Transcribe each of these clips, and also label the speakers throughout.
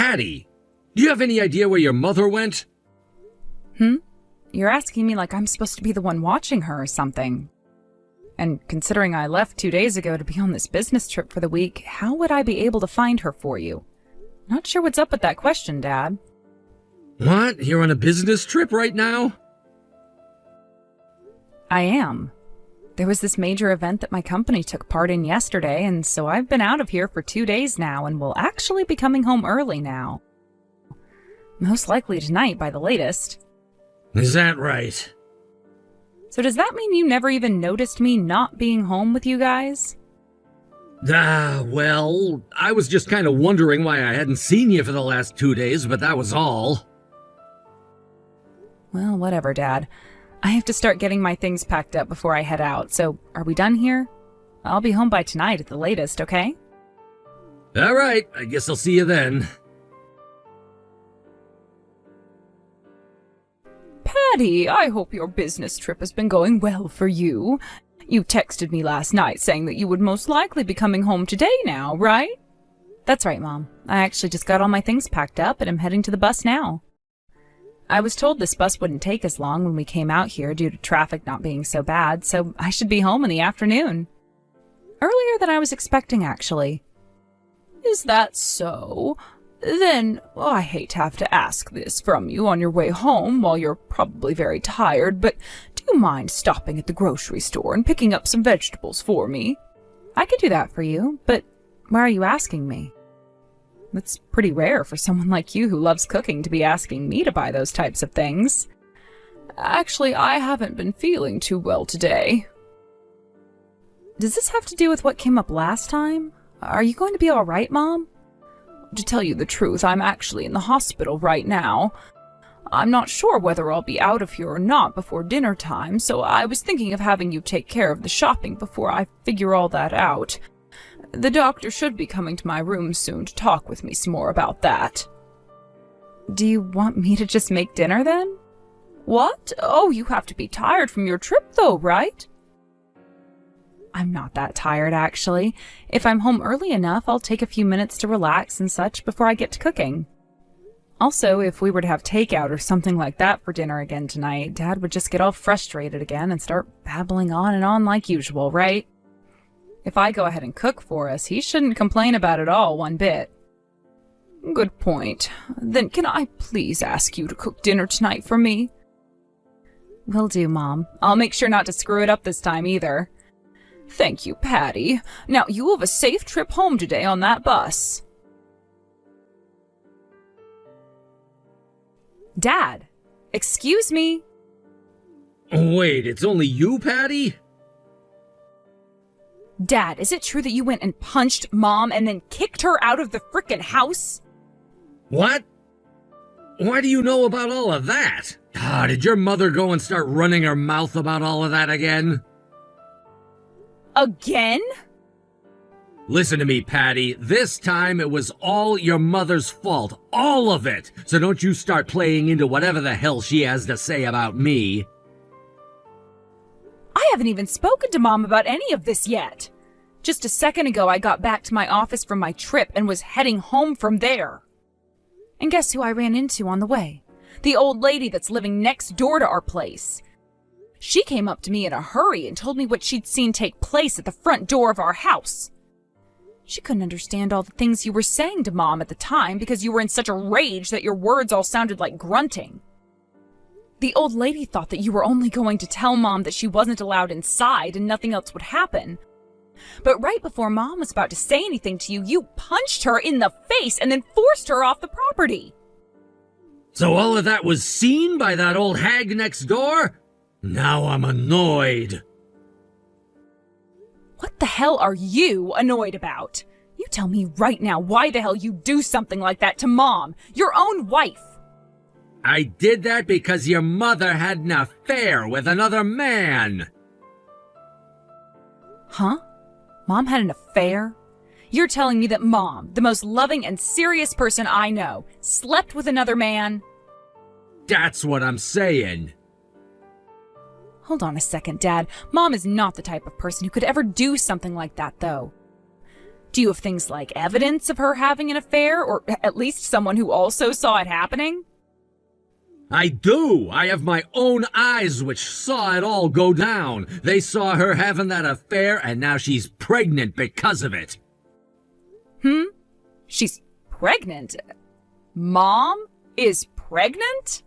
Speaker 1: Patty, do you have any idea where your mother went?
Speaker 2: You're asking me like I'm supposed to be the one watching her or something. And considering I left 2 days ago to be on this business trip for the week, how would I be able to find her for you? Not sure what's up with that question, Dad.
Speaker 1: What? You're on a business trip right now?
Speaker 2: I am. There was this major event that my company took part in yesterday, and so I've been out of here for 2 days now and will actually be coming home early now. Most likely tonight by the latest.
Speaker 1: Is that right?
Speaker 2: So does that mean you never even noticed me not being home with you guys?
Speaker 1: Well, I was just kind of wondering why I hadn't seen you for the last 2 days, but that was all.
Speaker 2: Well, whatever, Dad. I have to start getting my things packed up before I head out, so are we done here? I'll be home by tonight at the latest, okay?
Speaker 1: All right, I guess I'll see you then.
Speaker 2: Patty, I hope your business trip has been going well for you. You texted me last night saying that you would most likely be coming home today now, right? That's right, Mom. I actually just got all my things packed up and I'm heading to the bus now. I was told this bus wouldn't take as long when we came out here due to traffic not being so bad, so I should be home in the afternoon. Earlier than I was expecting, actually. Is that so? Then, I hate to have to ask this from you on your way home while you're probably very tired, but do you mind stopping at the grocery store and picking up some vegetables for me? I could do that for you, but why are you asking me? It's pretty rare for someone like you who loves cooking to be asking me to buy those types of things. Actually, I haven't been feeling too well today. Does this have to do with what came up last time? Are you going to be all right, Mom? To tell you the truth, I'm actually in the hospital right now. I'm not sure whether I'll be out of here or not before dinner time, so I was thinking of having you take care of the shopping before I figure all that out. The doctor should be coming to my room soon to talk with me some more about that. Do you want me to just make dinner then? What? Oh, you have to be tired from your trip though, right? I'm not that tired, actually. If I'm home early enough, I'll take a few minutes to relax and such before I get to cooking. Also, if we were to have takeout or something like that for dinner again tonight, Dad would just get all frustrated again and start babbling on and on like usual, right? If I go ahead and cook for us, he shouldn't complain about it all one bit. Good point. Then can I please ask you to cook dinner tonight for me? Will do, Mom. I'll make sure not to screw it up this time either. Thank you, Patty. Now, you have a safe trip home today on that bus. Dad, excuse me?
Speaker 1: Wait, it's only you, Patty?
Speaker 2: Dad, is it true that you went and punched Mom and then kicked her out of the frickin' house?
Speaker 1: What? Why do you know about all of that? Did your mother go and start running her mouth about all of that again?
Speaker 2: Again?
Speaker 1: Listen to me, Patty. This time it was all your mother's fault. All of it. So don't you start playing into whatever the hell she has to say about me.
Speaker 2: I haven't even spoken to Mom about any of this yet. Just a second ago, I got back to my office from my trip and was heading home from there. And guess who I ran into on the way? The old lady that's living next door to our place. She came up to me in a hurry and told me what she'd seen take place at the front door of our house. She couldn't understand all the things you were saying to Mom at the time because you were in such a rage that your words all sounded like grunting. The old lady thought that you were only going to tell Mom that she wasn't allowed inside and nothing else would happen. But right before Mom was about to say anything to you, you punched her in the face and then forced her off the property.
Speaker 1: So all of that was seen by that old hag next door? Now I'm annoyed.
Speaker 2: What the hell are you annoyed about? You tell me right now why the hell you do something like that to Mom, your own wife.
Speaker 1: I did that because your mother had an affair with another man.
Speaker 2: Huh? Mom had an affair? You're telling me that Mom, the most loving and serious person I know, slept with another man?
Speaker 1: That's what I'm saying.
Speaker 2: Hold on a second, Dad. Mom is not the type of person who could ever do something like that, though. Do you have things like evidence of her having an affair, or at least someone who also saw it happening?
Speaker 1: I do! I have my own eyes which saw it all go down. They saw her having that affair, and now she's pregnant because of it.
Speaker 2: She's pregnant? Mom is pregnant?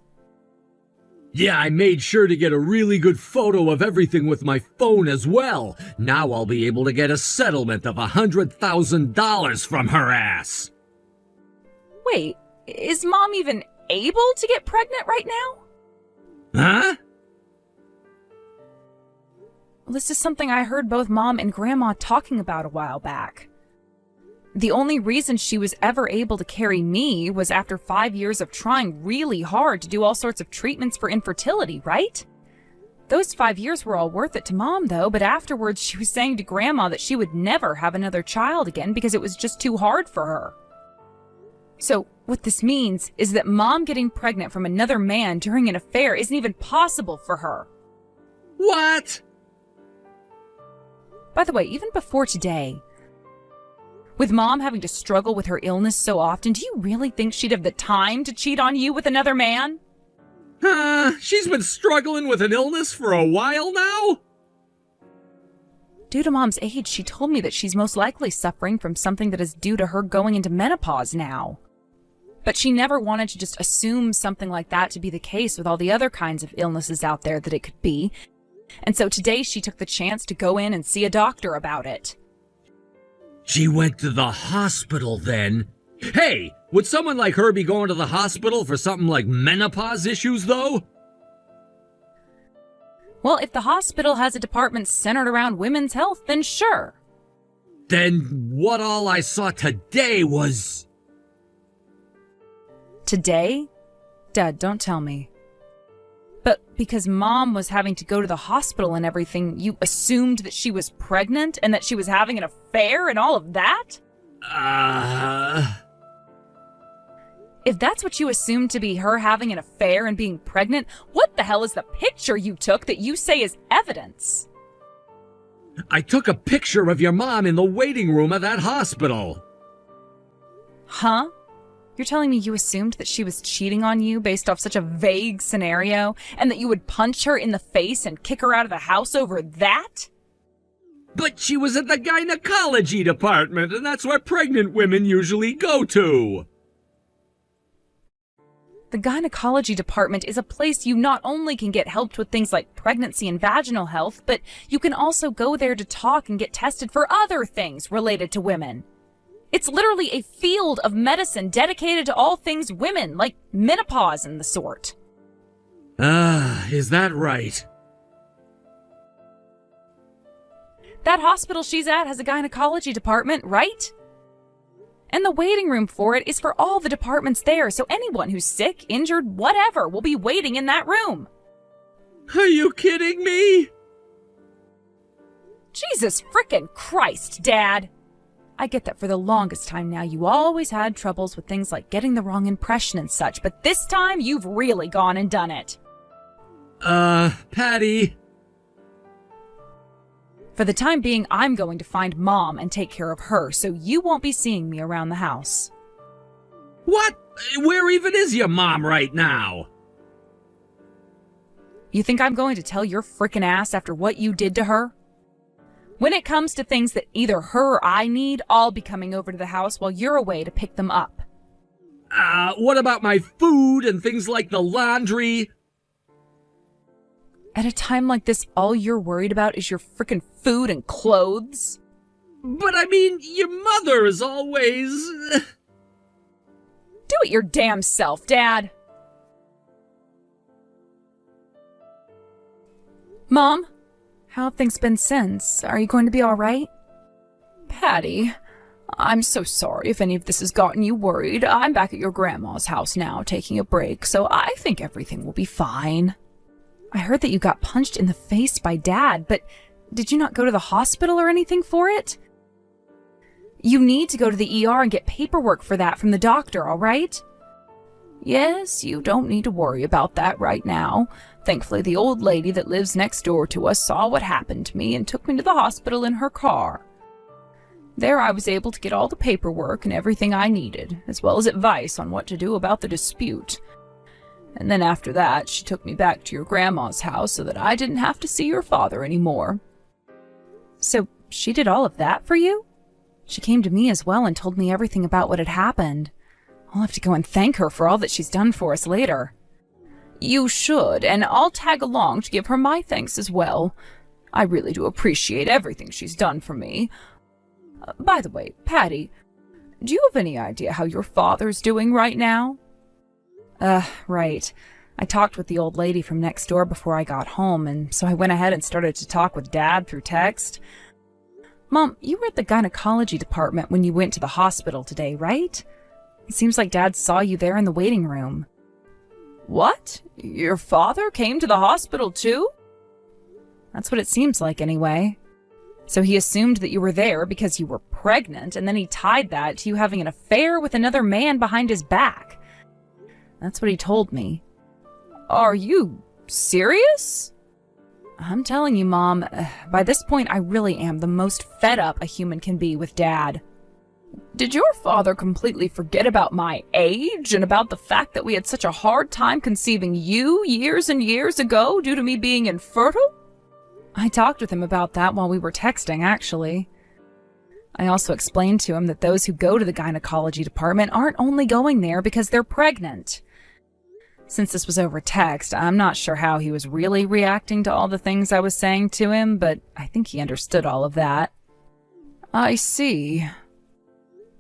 Speaker 1: Yeah, I made sure to get a really good photo of everything with my phone as well. Now I'll be able to get a settlement of $100,000 from her ass.
Speaker 2: Wait, is Mom even able to get pregnant right now?
Speaker 1: Huh?
Speaker 2: Well, this is something I heard both Mom and Grandma talking about a while back. The only reason she was ever able to carry me was after 5 years of trying really hard to do all sorts of treatments for infertility, right? Those 5 years were all worth it to Mom, though, but afterwards she was saying to Grandma that she would never have another child again because it was just too hard for her. So, what this means is that Mom getting pregnant from another man during an affair isn't even possible for her.
Speaker 1: What?
Speaker 2: By the way, even before today, with Mom having to struggle with her illness so often, do you really think she'd have the time to cheat on you with another man?
Speaker 1: She's been struggling with an illness for a while now?
Speaker 2: Due to Mom's age, she told me that she's most likely suffering from something that is due to her going into menopause now. But she never wanted to just assume something like that to be the case with all the other kinds of illnesses out there that it could be. And so today she took the chance to go in and see a doctor about it.
Speaker 1: She went to the hospital then. Hey, would someone like her be going to the hospital for something like menopause issues, though?
Speaker 2: Well, if the hospital has a department centered around women's health, then sure.
Speaker 1: Then what all I saw today was...
Speaker 2: Today? Dad, don't tell me. But because Mom was having to go to the hospital and everything, you assumed that she was pregnant and that she was having an affair and all of that? If that's what you assumed to be her having an affair and being pregnant, what the hell is the picture you took that you say is evidence?
Speaker 1: I took a picture of your mom in the waiting room of that hospital.
Speaker 2: Huh? You're telling me you assumed that she was cheating on you based off such a vague scenario, and that you would punch her in the face and kick her out of the house over that?
Speaker 1: But she was at the gynecology department, and that's where pregnant women usually go to.
Speaker 2: The gynecology department is a place you not only can get helped with things like pregnancy and vaginal health, but you can also go there to talk and get tested for other things related to women. It's literally a field of medicine dedicated to all things women, like menopause and the sort.
Speaker 1: Is that right?
Speaker 2: That hospital she's at has a gynecology department, right? And the waiting room for it is for all the departments there, so anyone who's sick, injured, whatever, will be waiting in that room.
Speaker 1: Are you kidding me?
Speaker 2: Jesus frickin' Christ, Dad! I get that for the longest time now you always had troubles with things like getting the wrong impression and such, but this time you've really gone and done it.
Speaker 1: Patty.
Speaker 2: For the time being, I'm going to find Mom and take care of her, so you won't be seeing me around the house.
Speaker 1: What? Where even is your mom right now?
Speaker 2: You think I'm going to tell your frickin' ass after what you did to her? When it comes to things that either her or I need, I'll be coming over to the house while you're away to pick them up.
Speaker 1: What about my food and things like the laundry?
Speaker 2: At a time like this, all you're worried about is your frickin' food and clothes?
Speaker 1: But I mean, your mother is always...
Speaker 2: Do it your damn self, Dad. Mom? How have things been since? Are you going to be all right? Patty, I'm so sorry if any of this has gotten you worried. I'm back at your grandma's house now, taking a break, so I think everything will be fine. I heard that you got punched in the face by Dad, but did you not go to the hospital or anything for it? You need to go to the ER and get paperwork for that from the doctor, all right? Yes, you don't need to worry about that right now. Thankfully, the old lady that lives next door to us saw what happened to me and took me to the hospital in her car. There I was able to get all the paperwork and everything I needed, as well as advice on what to do about the dispute. And then after that, she took me back to your grandma's house so that I didn't have to see your father anymore. So she did all of that for you? She came to me as well and told me everything about what had happened. I'll have to go and thank her for all that she's done for us later. You should, and I'll tag along to give her my thanks as well. I really do appreciate everything she's done for me. By the way, Patty, do you have any idea how your father's doing right now? Right. I talked with the old lady from next door before I got home, and so I went ahead and started to talk with Dad through text. Mom, you were at the gynecology department when you went to the hospital today, right? It seems like Dad saw you there in the waiting room. What? Your father came to the hospital too? That's what it seems like anyway. So he assumed that you were there because you were pregnant, and then he tied that to you having an affair with another man behind his back. That's what he told me. Are you serious? I'm telling you, Mom, by this point I really am the most fed up a human can be with Dad. Did your father completely forget about my age and about the fact that we had such a hard time conceiving you years and years ago due to me being infertile? I talked with him about that while we were texting, actually. I also explained to him that those who go to the gynecology department aren't only going there because they're pregnant. Since this was over text, I'm not sure how he was really reacting to all the things I was saying to him, but I think he understood all of that. I see.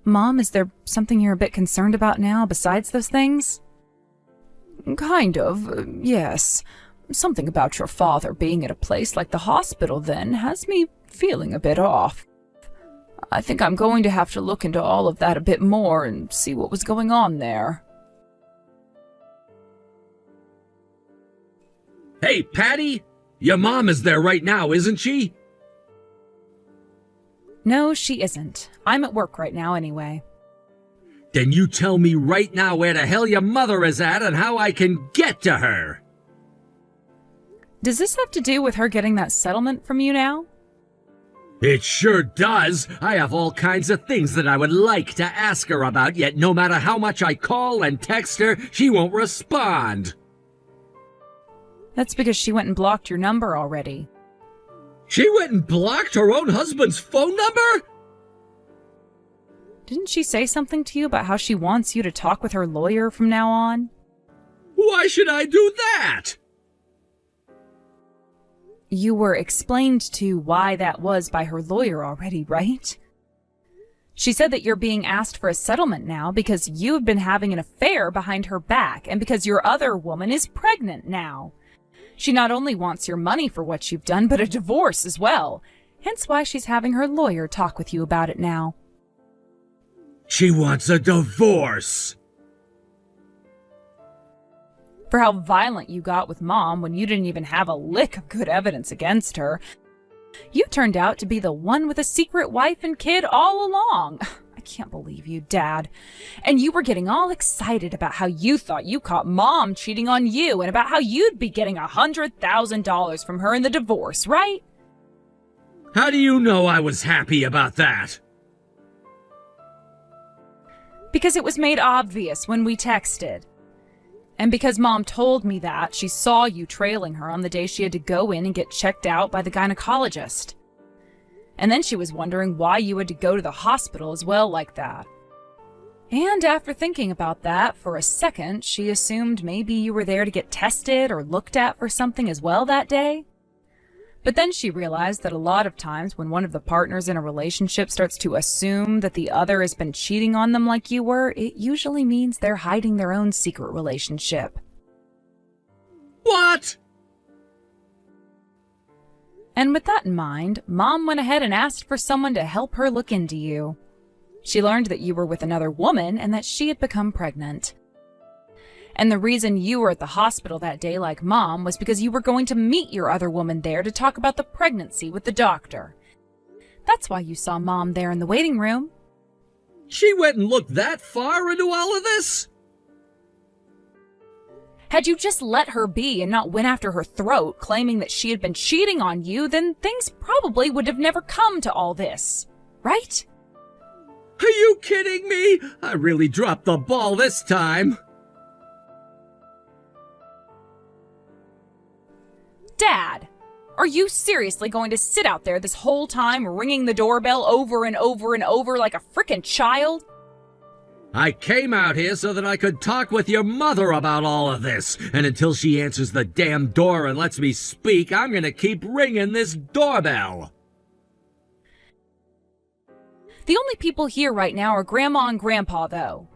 Speaker 2: Mom, is there something you're a bit concerned about now besides those things? Kind of, yes. Something about your father being at a place like the hospital then has me feeling a bit off. I think I'm going to have to look into all of that a bit more and see what was going on there.
Speaker 1: Hey, Patty! Your mom is there right now, isn't she?
Speaker 2: No, she isn't. I'm at work right now anyway.
Speaker 1: Then you tell me right now where the hell your mother is at and how I can get to her.
Speaker 2: Does this have to do with her getting that settlement from you now?
Speaker 1: It sure does. I have all kinds of things that I would like to ask her about, yet no matter how much I call and text her, she won't respond.
Speaker 2: That's because she went and blocked your number already.
Speaker 1: She went and blocked her own husband's phone number?
Speaker 2: Didn't she say something to you about how she wants you to talk with her lawyer from now on?
Speaker 1: Why should I do that?
Speaker 2: You were explained to why that was by her lawyer already, right? She said that you're being asked for a settlement now because you've been having an affair behind her back and because your other woman is pregnant now. She not only wants your money for what you've done, but a divorce as well. Hence why she's having her lawyer talk with you about it now.
Speaker 1: She wants a divorce.
Speaker 2: For how violent you got with Mom when you didn't even have a lick of good evidence against her. You turned out to be the one with a secret wife and kid all along. I can't believe you, Dad. And you were getting all excited about how you thought you caught Mom cheating on you and about how you'd be getting $100,000 from her in the divorce, right?
Speaker 1: How do you know I was happy about that?
Speaker 2: Because it was made obvious when we texted. And because Mom told me that, she saw you trailing her on the day she had to go in and get checked out by the gynecologist. And then she was wondering why you had to go to the hospital as well like that. And after thinking about that for a second, she assumed maybe you were there to get tested or looked at for something as well that day. But then she realized that a lot of times when one of the partners in a relationship starts to assume that the other has been cheating on them like you were, it usually means they're hiding their own secret relationship.
Speaker 1: What?
Speaker 2: And with that in mind, Mom went ahead and asked for someone to help her look into you. She learned that you were with another woman and that she had become pregnant. And the reason you were at the hospital that day like Mom was because you were going to meet your other woman there to talk about the pregnancy with the doctor. That's why you saw Mom there in the waiting room.
Speaker 1: She went and looked that far into all of this?
Speaker 2: Had you just let her be and not went after her throat, claiming that she had been cheating on you, then things probably would have never come to all this, right?
Speaker 1: Are you kidding me? I really dropped the ball this time.
Speaker 2: Dad, are you seriously going to sit out there this whole time ringing the doorbell over and over and over like a frickin' child?
Speaker 1: I came out here so that I could talk with your mother about all of this, and until she answers the damn door and lets me speak, I'm gonna keep ringing this doorbell.
Speaker 2: The only people here right now are Grandma and Grandpa, though.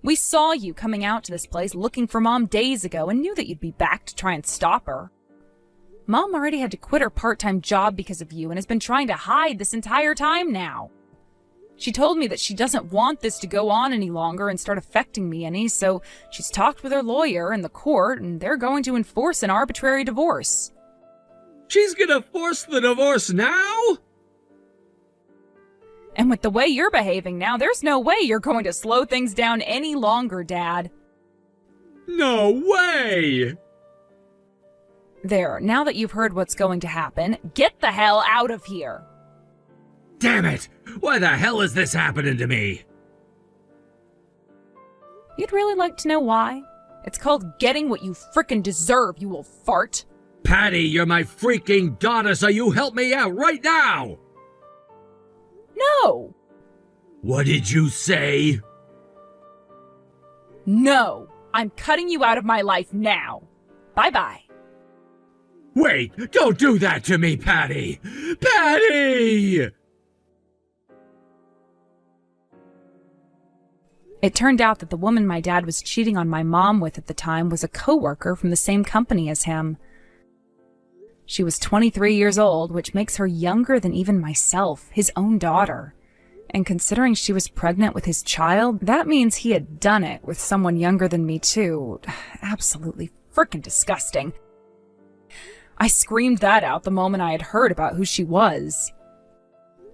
Speaker 2: We saw you coming out to this place looking for Mom days ago and knew that you'd be back to try and stop her. Mom already had to quit her part-time job because of you and has been trying to hide this entire time now. She told me that she doesn't want this to go on any longer and start affecting me any, so she's talked with her lawyer and the court, and they're going to enforce an arbitrary divorce.
Speaker 1: She's gonna force the divorce now?
Speaker 2: And with the way you're behaving now, there's no way you're going to slow things down any longer, Dad.
Speaker 1: No way!
Speaker 2: There, now that you've heard what's going to happen, get the hell out of here!
Speaker 1: Damn it! Why the hell is this happening to me?
Speaker 2: You'd really like to know why? It's called getting what you frickin' deserve, you old fart.
Speaker 1: Patty, you're my freaking daughter, so you help me out right now!
Speaker 2: No!
Speaker 1: What did you say?
Speaker 2: No! I'm cutting you out of my life now. Bye-bye.
Speaker 1: Wait, don't do that to me, Patty! Patty!
Speaker 2: It turned out that the woman my dad was cheating on my mom with at the time was a coworker from the same company as him. She was 23 years old, which makes her younger than even myself, his own daughter. And considering she was pregnant with his child, that means he had done it with someone younger than me too. Absolutely frickin' disgusting. I screamed that out the moment I had heard about who she was.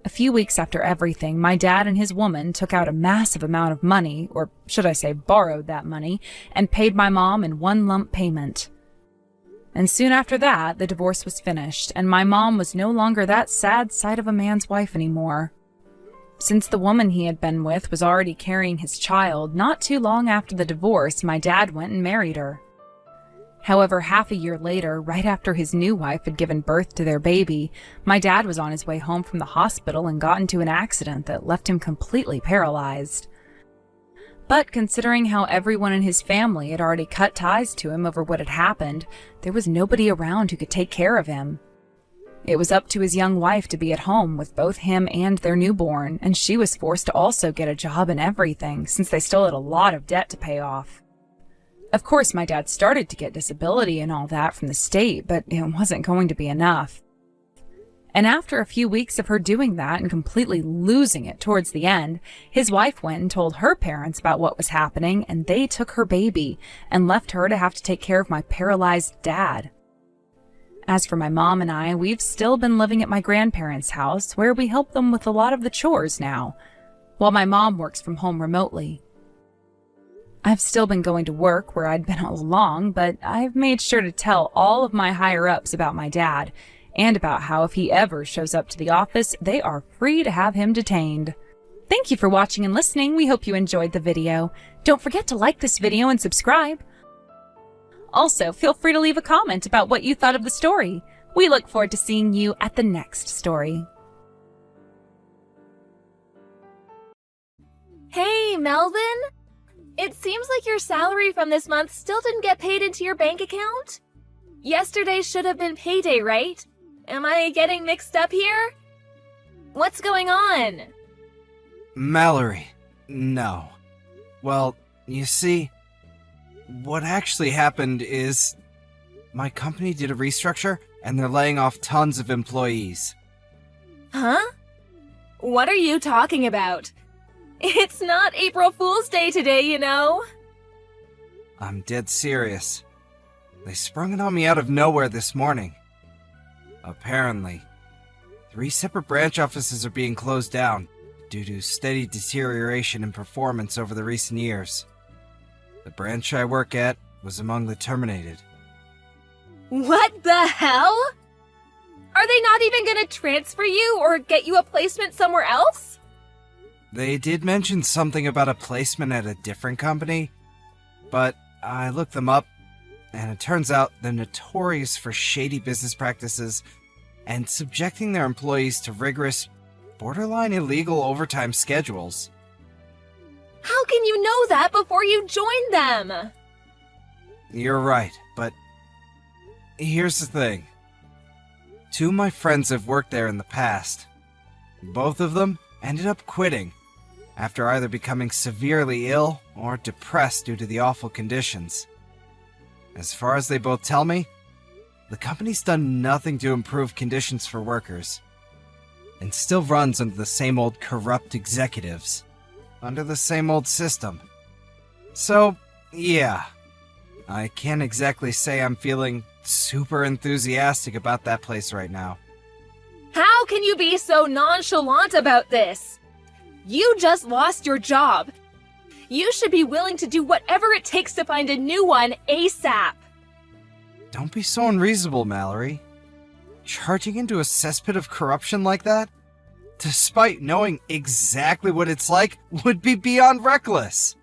Speaker 2: A few weeks after everything, my dad and his woman took out a massive amount of money, or should I say borrowed that money, and paid my mom in one lump payment. And soon after that, the divorce was finished, and my mom was no longer that sad sight of a man's wife anymore. Since the woman he had been with was already carrying his child, not too long after the divorce, my dad went and married her. However, half a year later, right after his new wife had given birth to their baby, my dad was on his way home from the hospital and got into an accident that left him completely paralyzed. But considering how everyone in his family had already cut ties to him over what had happened, there was nobody around who could take care of him. It was up to his young wife to be at home with both him and their newborn, and she was forced to also get a job and everything, since they still had a lot of debt to pay off. Of course, my dad started to get disability and all that from the state, but it wasn't going to be enough. And after a few weeks of her doing that and completely losing it towards the end, his wife went and told her parents about what was happening, and they took her baby and left her to have to take care of my paralyzed dad. As for my mom and I, we've still been living at my grandparents' house, where we help them with a lot of the chores now, while my mom works from home remotely. I've still been going to work where I'd been all along, but I've made sure to tell all of my higher-ups about my dad, and about how if he ever shows up to the office, they are free to have him detained. Thank you for watching and listening. We hope you enjoyed the video. Don't forget to like this video and subscribe. Also, feel free to leave a comment about what you thought of the story. We look forward to seeing you at the next story.
Speaker 3: Hey, Melvin? It seems like your salary from this month still didn't get paid into your bank account? Yesterday should have been payday, right? Am I getting mixed up here? What's going on?
Speaker 4: Mallory, no. Well, you see, what actually happened is my company did a restructure and they're laying off tons of employees.
Speaker 3: Huh? What are you talking about? It's not April Fool's Day today, you know.
Speaker 4: I'm dead serious. They sprung it on me out of nowhere this morning. Apparently, 3 separate branch offices are being closed down due to steady deterioration in performance over the recent years. The branch I work at was among the terminated.
Speaker 3: What the hell? Are they not even gonna transfer you or get you a placement somewhere else?
Speaker 4: They did mention something about a placement at a different company, but I looked them up, and it turns out they're notorious for shady business practices and subjecting their employees to rigorous, borderline illegal overtime schedules.
Speaker 3: How can you know that before you join them?
Speaker 4: You're right, but here's the thing. 2 of my friends have worked there in the past. Both of them ended up quitting after either becoming severely ill or depressed due to the awful conditions. As far as they both tell me, the company's done nothing to improve conditions for workers, and still runs under the same old corrupt executives, under the same old system. So, yeah, I can't exactly say I'm feeling super enthusiastic about that place right now.
Speaker 3: How can you be so nonchalant about this? You just lost your job. You should be willing to do whatever it takes to find a new one ASAP.
Speaker 4: Don't be so unreasonable, Mallory. Charging into a cesspit of corruption like that, despite knowing exactly what it's like, would be beyond reckless.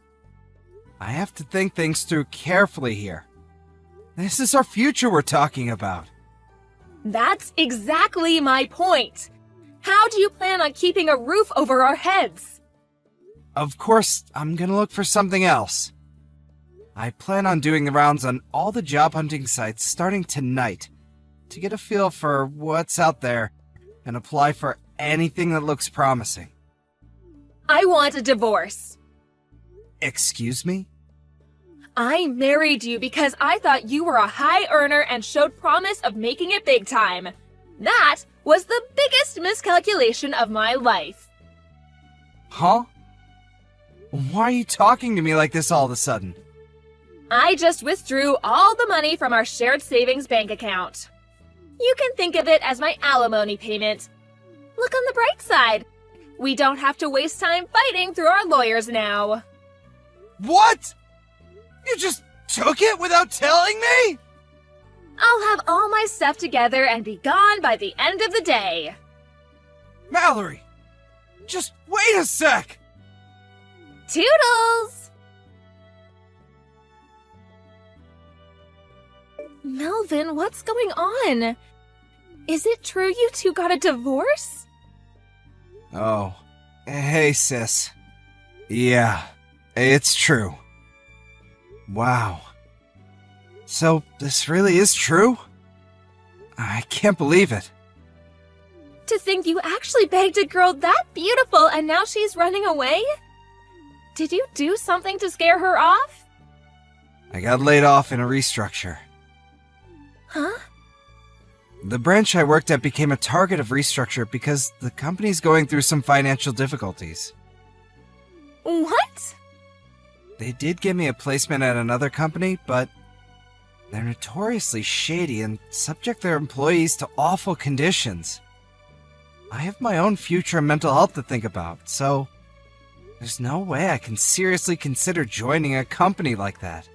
Speaker 4: I have to think things through carefully here. This is our future we're talking about.
Speaker 3: That's exactly my point. How do you plan on keeping a roof over our heads?
Speaker 4: Of course, I'm gonna look for something else. I plan on doing the rounds on all the job hunting sites starting tonight to get a feel for what's out there and apply for anything that looks promising.
Speaker 3: I want a divorce.
Speaker 4: Excuse me?
Speaker 3: I married you because I thought you were a high earner and showed promise of making it big time. That was the biggest miscalculation of my life.
Speaker 4: Huh? Why are you talking to me like this all of a sudden?
Speaker 3: I just withdrew all the money from our shared savings bank account. You can think of it as my alimony payment. Look on the bright side. We don't have to waste time fighting through our lawyers now.
Speaker 4: What? You just took it without telling me?
Speaker 3: I'll have all my stuff together and be gone by the end of the day.
Speaker 4: Mallory! Just wait a sec!
Speaker 3: Toodles! Melvin, what's going on? Is it true you two got a divorce?
Speaker 4: Oh. Hey, sis. Yeah, it's true. Wow. So, this really is true? I can't believe it.
Speaker 3: To think you actually begged a girl that beautiful and now she's running away? Did you do something to scare her off?
Speaker 4: I got laid off in a restructure.
Speaker 3: Huh?
Speaker 4: The branch I worked at became a target of restructure because the company's going through some financial difficulties.
Speaker 3: What?
Speaker 4: They did give me a placement at another company, but they're notoriously shady and subject their employees to awful conditions. I have my own future and mental health to think about, so there's no way I can seriously consider joining a company like that.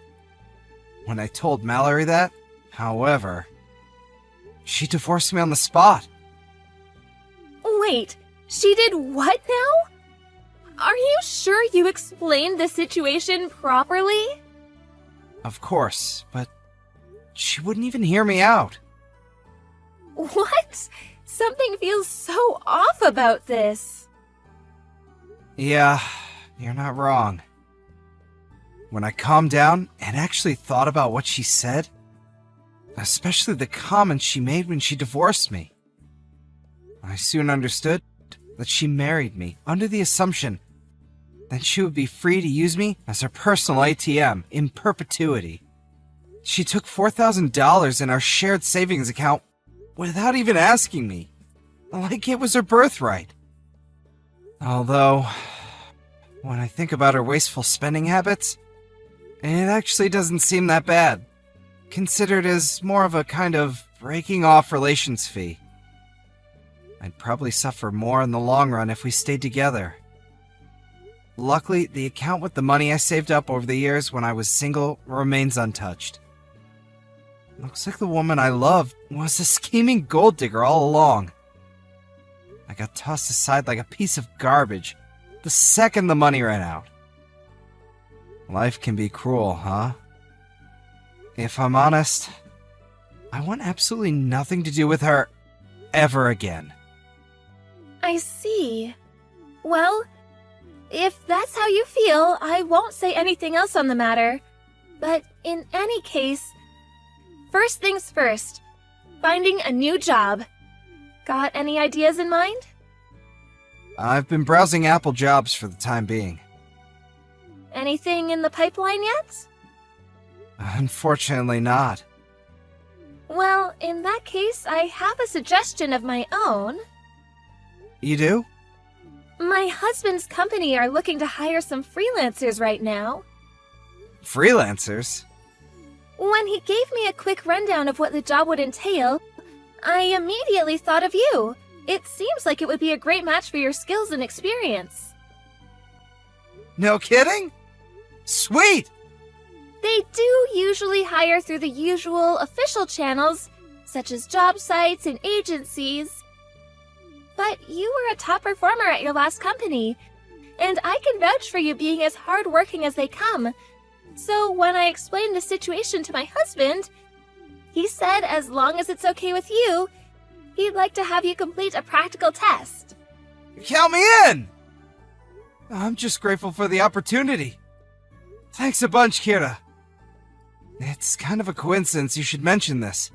Speaker 4: When I told Mallory that, however, she divorced me on the spot.
Speaker 3: Wait, she did what now? Are you sure you explained the situation properly?
Speaker 4: Of course, but she wouldn't even hear me out.
Speaker 3: What? Something feels so off about this.
Speaker 4: Yeah, you're not wrong. When I calmed down and actually thought about what she said, especially the comments she made when she divorced me, I soon understood that she married me under the assumption that she would be free to use me as her personal ATM in perpetuity. She took $4,000 in our shared savings account without even asking me, like it was her birthright. Although, when I think about her wasteful spending habits, it actually doesn't seem that bad, considered as more of a kind of breaking off relations fee. I'd probably suffer more in the long run if we stayed together. Luckily, the account with the money I saved up over the years when I was single remains untouched. Looks like the woman I loved was a scheming gold digger all along. I got tossed aside like a piece of garbage the second the money ran out. Life can be cruel, huh? If I'm honest, I want absolutely nothing to do with her ever again.
Speaker 3: I see. Well, if that's how you feel, I won't say anything else on the matter. But in any case, first things first, finding a new job. Got any ideas in mind?
Speaker 4: I've been browsing Apple jobs for the time being.
Speaker 3: Anything in the pipeline yet?
Speaker 4: Unfortunately not.
Speaker 3: Well, in that case, I have a suggestion of my own.
Speaker 4: You do?
Speaker 3: My husband's company are looking to hire some freelancers right now.
Speaker 4: Freelancers?
Speaker 3: When he gave me a quick rundown of what the job would entail, I immediately thought of you. It seems like it would be a great match for your skills and experience.
Speaker 4: No kidding? Sweet!
Speaker 3: They do usually hire through the usual official channels, such as job sites and agencies. But you were a top performer at your last company, and I can vouch for you being as hardworking as they come. So when I explained the situation to my husband, he said as long as it's okay with you, he'd like to have you complete a practical test.
Speaker 4: Count me in! I'm just grateful for the opportunity. Thanks a bunch, Kira. It's kind of a coincidence you should mention this,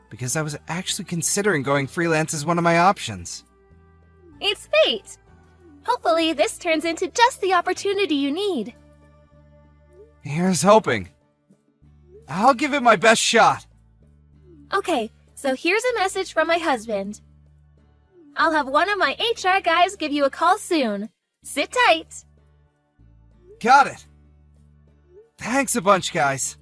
Speaker 4: because I was actually considering going freelance as one of my options.
Speaker 3: It's fate. Hopefully this turns into just the opportunity you need.
Speaker 4: Here's hoping. I'll give it my best shot.
Speaker 3: Okay, so here's a message from my husband. I'll have one of my HR guys give you a call soon. Sit tight.
Speaker 4: Got it. Thanks a bunch, guys.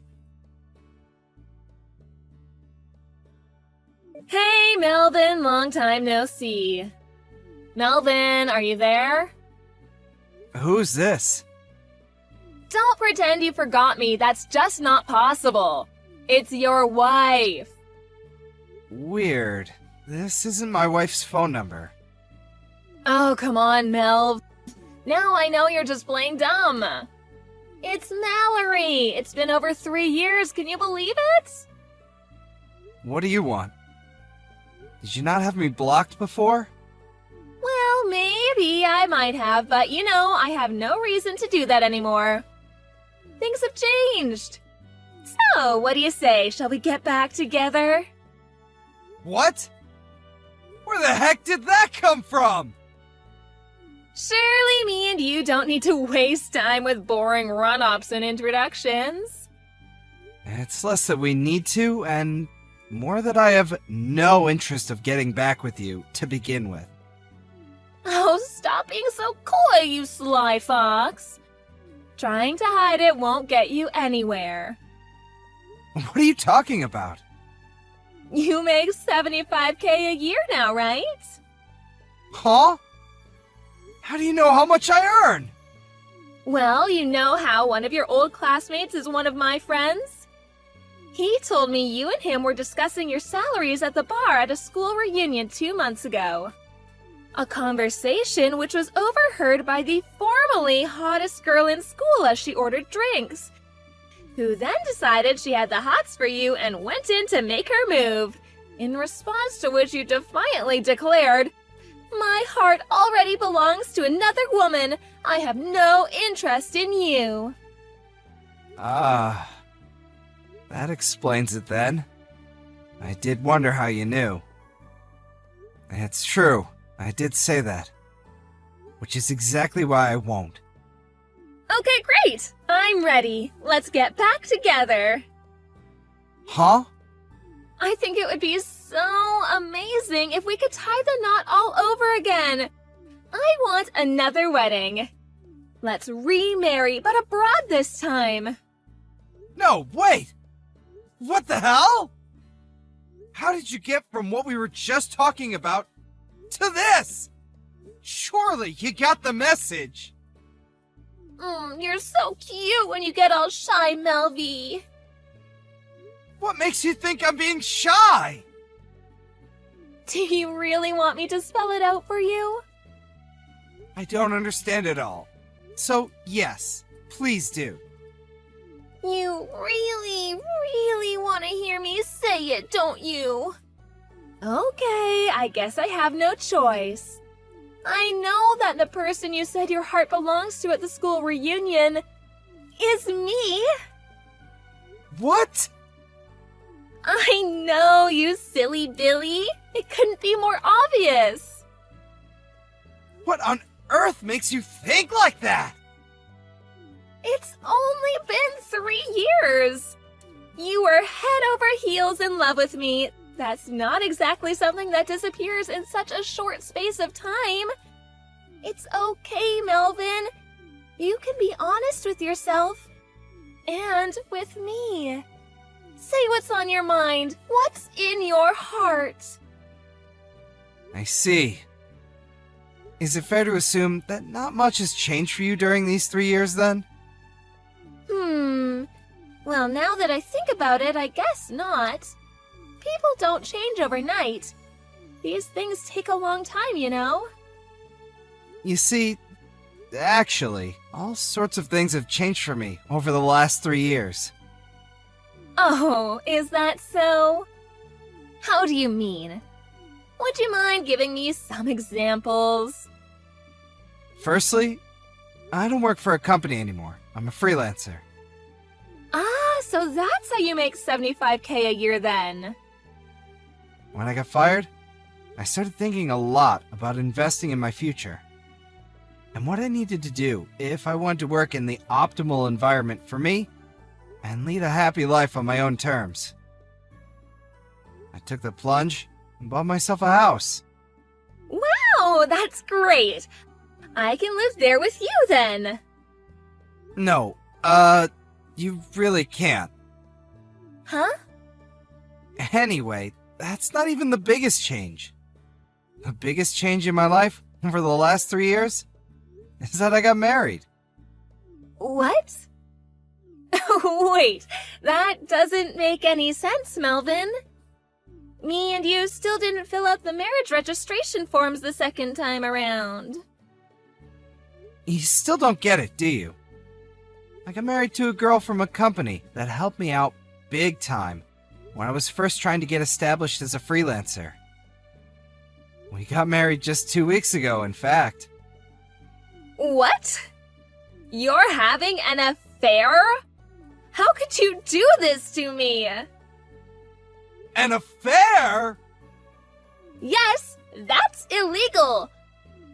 Speaker 3: Hey, Melvin, long time no see. Melvin, are you there?
Speaker 4: Who's this?
Speaker 3: Don't pretend you forgot me. That's just not possible. It's your wife.
Speaker 4: Weird. This isn't my wife's phone number.
Speaker 3: Oh, come on, Melv. Now I know you're just plain dumb. It's Mallory. It's been over 3 years. Can you believe it?
Speaker 4: What do you want? Did you not have me blocked before?
Speaker 3: Well, maybe I might have, but you know, I have no reason to do that anymore. Things have changed. So, what do you say? Shall we get back together?
Speaker 4: What? Where the heck did that come from?
Speaker 3: Surely me and you don't need to waste time with boring run-ups and introductions.
Speaker 4: It's less that we need to, and more that I have no interest of getting back with you to begin with.
Speaker 3: Oh, stop being so coy, you sly fox. Trying to hide it won't get you anywhere.
Speaker 4: What are you talking about?
Speaker 3: You make $75K a year now, right?
Speaker 4: Huh? How do you know how much I earn?
Speaker 3: Well, you know how one of your old classmates is one of my friends? He told me you and him were discussing your salaries at the bar at a school reunion 2 months ago. A conversation which was overheard by the formerly hottest girl in school as she ordered drinks, who then decided she had the hots for you and went in to make her move, in response to which you defiantly declared, "My heart already belongs to another woman. I have no interest in you."
Speaker 4: Ah, that explains it then. I did wonder how you knew. It's true, I did say that. Which is exactly why I won't.
Speaker 3: Okay, great. I'm ready. Let's get back together.
Speaker 4: Huh?
Speaker 3: I think it would be so amazing if we could tie the knot all over again. I want another wedding. Let's remarry, but abroad this time.
Speaker 4: No, wait! What the hell? How did you get from what we were just talking about to this? Surely you got the message.
Speaker 3: You're so cute when you get all shy, Melvy.
Speaker 4: What makes you think I'm being shy?
Speaker 3: Do you really want me to spell it out for you?
Speaker 4: I don't understand it all. So, yes, please do.
Speaker 3: You really want to hear me say it, don't you? Okay, I guess I have no choice. I know that the person you said your heart belongs to at the school reunion is me.
Speaker 4: What?
Speaker 3: I know, you silly Billy. It couldn't be more obvious.
Speaker 4: What on earth makes you think like that?
Speaker 3: It's only been 3 years. You were head over heels in love with me. That's not exactly something that disappears in such a short space of time. It's okay, Melvin. You can be honest with yourself. And with me. Say what's on your mind. What's in your heart?
Speaker 4: I see. Is it fair to assume that not much has changed for you during these 3 years then?
Speaker 3: Well, now that I think about it, I guess not. People don't change overnight. These things take a long time, you know?
Speaker 4: You see, actually, all sorts of things have changed for me over the last 3 years.
Speaker 3: Oh, is that so? How do you mean? Would you mind giving me some examples?
Speaker 4: Firstly, I don't work for a company anymore. I'm a freelancer.
Speaker 3: Ah, so that's how you make $75K a year then.
Speaker 4: When I got fired, I started thinking a lot about investing in my future and what I needed to do if I wanted to work in the optimal environment for me and lead a happy life on my own terms. I took the plunge and bought myself a house.
Speaker 3: Wow, that's great. I can live there with you then.
Speaker 4: No, you really can't.
Speaker 3: Huh?
Speaker 4: Anyway, that's not even the biggest change. The biggest change in my life over the last 3 years is that I got married.
Speaker 3: What? Wait, that doesn't make any sense, Melvin. Me and you still didn't fill out the marriage registration forms the second time around.
Speaker 4: You still don't get it, do you? I got married to a girl from a company that helped me out big time when I was first trying to get established as a freelancer. We got married just 2 weeks ago, in fact.
Speaker 3: What? You're having an affair? How could you do this to me?
Speaker 4: An affair?
Speaker 3: Yes, that's illegal.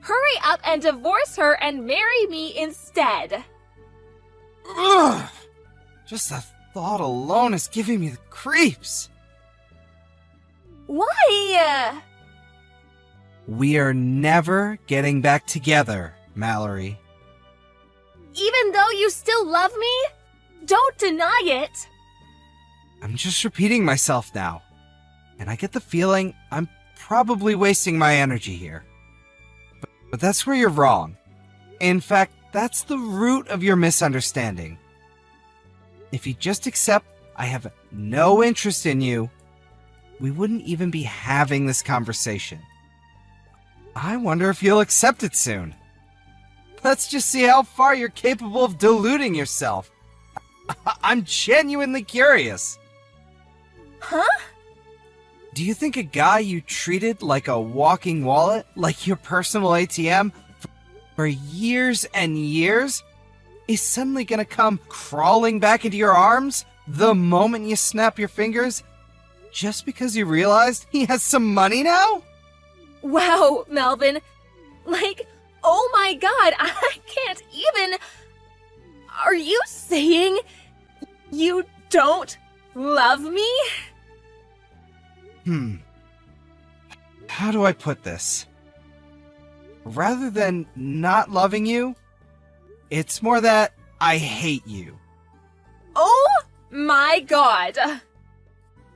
Speaker 3: Hurry up and divorce her and marry me instead.
Speaker 4: Ugh! Just the thought alone is giving me the creeps.
Speaker 3: Why?
Speaker 4: We are never getting back together, Mallory.
Speaker 3: Even though you still love me? Don't deny it.
Speaker 4: I'm just repeating myself now, and I get the feeling I'm probably wasting my energy here. But that's where you're wrong. In fact, that's the root of your misunderstanding. If you just accept I have no interest in you, we wouldn't even be having this conversation. I wonder if you'll accept it soon. Let's just see how far you're capable of deluding yourself. I'm genuinely curious.
Speaker 3: Huh?
Speaker 4: Do you think a guy you treated like a walking wallet, like your personal ATM, for years and years, is suddenly gonna come crawling back into your arms the moment you snap your fingers, just because you realized he has some money now?
Speaker 3: Wow, Melvin. Like, oh my god, I can't even... Are you saying you don't love me?
Speaker 4: How do I put this? Rather than not loving you, it's more that I hate you.
Speaker 3: Oh my god.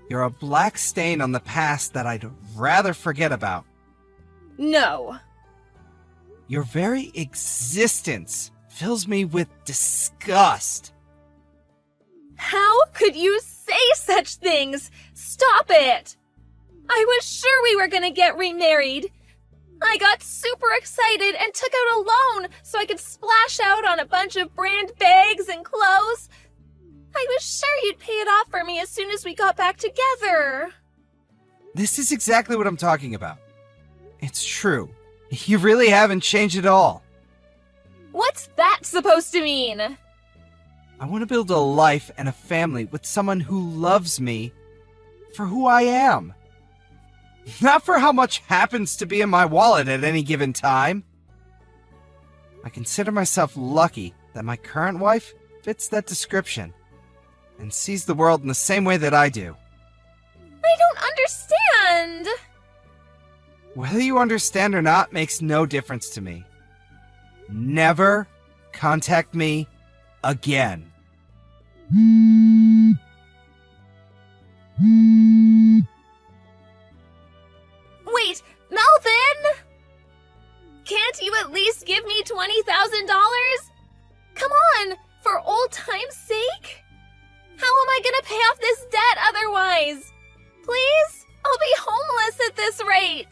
Speaker 4: You're a black stain on the past that I'd rather forget about.
Speaker 3: No.
Speaker 4: Your very existence fills me with disgust.
Speaker 3: How could you say such things! Stop it! I was sure we were gonna get remarried. I got super excited and took out a loan so I could splash out on a bunch of brand bags and clothes. I was sure you'd pay it off for me as soon as we got back together.
Speaker 4: This is exactly what I'm talking about. It's true. You really haven't changed at all.
Speaker 3: What's that supposed to mean?
Speaker 4: I want to build a life and a family with someone who loves me for who I am. Not for how much happens to be in my wallet at any given time. I consider myself lucky that my current wife fits that description and sees the world in the same way that I do.
Speaker 3: I don't understand.
Speaker 4: Whether you understand or not makes no difference to me. Never contact me again.
Speaker 3: Wait, Melvin! Can't you at least give me $20,000? Come on, for old time's sake? How am I gonna pay off this debt otherwise? Please? I'll be homeless at this rate.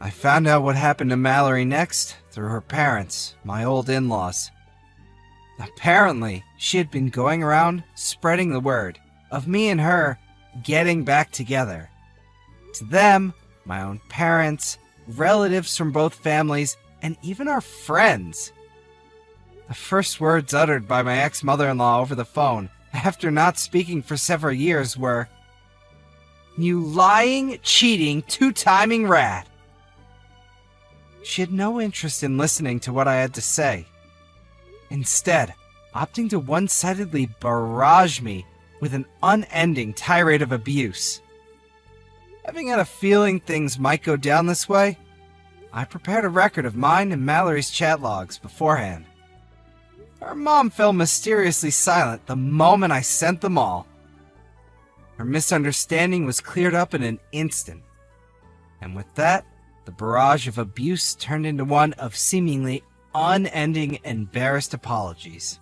Speaker 4: I found out what happened to Mallory next through her parents, my old in-laws. Apparently, she had been going around spreading the word of me and her getting back together. To them, my own parents, relatives from both families, and even our friends. The first words uttered by my ex-mother-in-law over the phone after not speaking for several years were, "You lying, cheating, two-timing rat." She had no interest in listening to what I had to say. Instead, opting to one-sidedly barrage me with an unending tirade of abuse. Having had a feeling things might go down this way, I prepared a record of mine and Mallory's chat logs beforehand. Her mom fell mysteriously silent the moment I sent them all. Her misunderstanding was cleared up in an instant. And with that, the barrage of abuse turned into one of seemingly unending embarrassed apologies.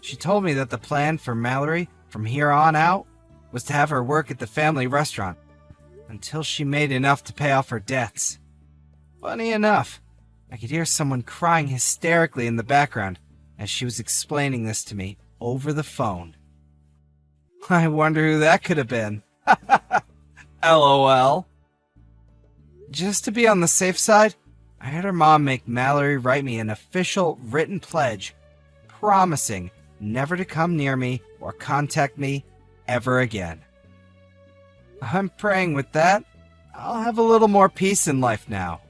Speaker 4: She told me that the plan for Mallory from here on out was to have her work at the family restaurant until she made enough to pay off her debts. Funny enough, I could hear someone crying hysterically in the background as she was explaining this to me over the phone. I wonder who that could have been. LOL. Just to be on the safe side, I had her mom make Mallory write me an official written pledge promising never to come near me or contact me ever again. I'm praying with that, I'll have a little more peace in life now.